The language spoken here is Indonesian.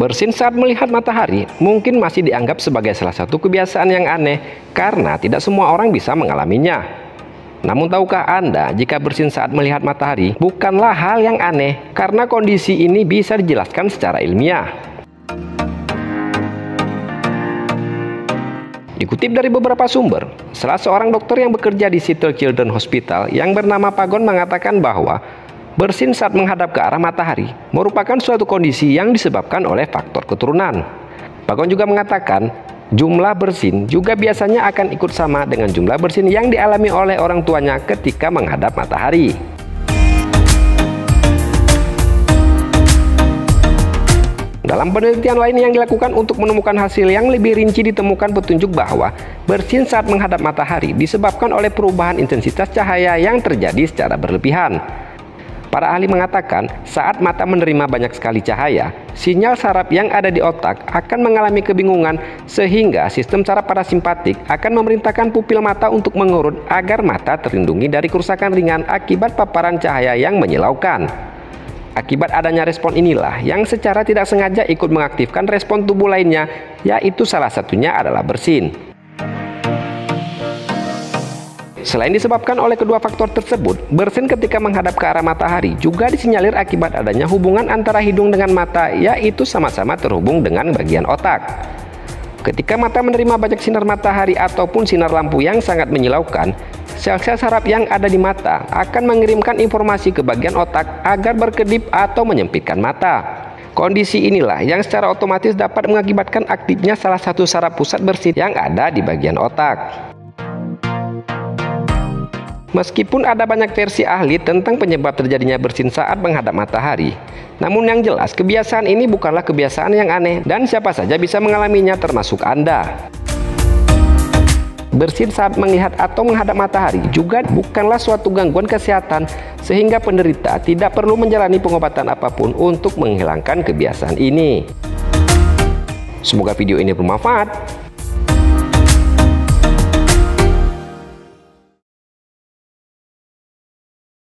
Bersin saat melihat matahari mungkin masih dianggap sebagai salah satu kebiasaan yang aneh karena tidak semua orang bisa mengalaminya. Namun tahukah Anda jika bersin saat melihat matahari bukanlah hal yang aneh karena kondisi ini bisa dijelaskan secara ilmiah. Dikutip dari beberapa sumber, salah seorang dokter yang bekerja di Seattle Children's Hospital yang bernama Pagon mengatakan bahwa bersin saat menghadap ke arah matahari merupakan suatu kondisi yang disebabkan oleh faktor keturunan. Pagon juga mengatakan, jumlah bersin juga biasanya akan ikut sama dengan jumlah bersin yang dialami oleh orang tuanya ketika menghadap matahari. Dalam penelitian lain yang dilakukan untuk menemukan hasil yang lebih rinci, ditemukan petunjuk bahwa bersin saat menghadap matahari disebabkan oleh perubahan intensitas cahaya yang terjadi secara berlebihan. Para ahli mengatakan saat mata menerima banyak sekali cahaya, sinyal saraf yang ada di otak akan mengalami kebingungan sehingga sistem saraf parasimpatik akan memerintahkan pupil mata untuk mengurut agar mata terlindungi dari kerusakan ringan akibat paparan cahaya yang menyilaukan. Akibat adanya respon inilah yang secara tidak sengaja ikut mengaktifkan respon tubuh lainnya, yaitu salah satunya adalah bersin. Selain disebabkan oleh kedua faktor tersebut, bersin ketika menghadap ke arah matahari juga disinyalir akibat adanya hubungan antara hidung dengan mata, yaitu sama-sama terhubung dengan bagian otak. Ketika mata menerima banyak sinar matahari ataupun sinar lampu yang sangat menyilaukan, sel-sel saraf yang ada di mata akan mengirimkan informasi ke bagian otak agar berkedip atau menyempitkan mata. Kondisi inilah yang secara otomatis dapat mengakibatkan aktifnya salah satu saraf pusat bersin yang ada di bagian otak. Meskipun ada banyak versi ahli tentang penyebab terjadinya bersin saat menghadap matahari, namun yang jelas kebiasaan ini bukanlah kebiasaan yang aneh dan siapa saja bisa mengalaminya termasuk Anda. Bersin saat melihat atau menghadap matahari juga bukanlah suatu gangguan kesehatan sehingga penderita tidak perlu menjalani pengobatan apapun untuk menghilangkan kebiasaan ini. Semoga video ini bermanfaat.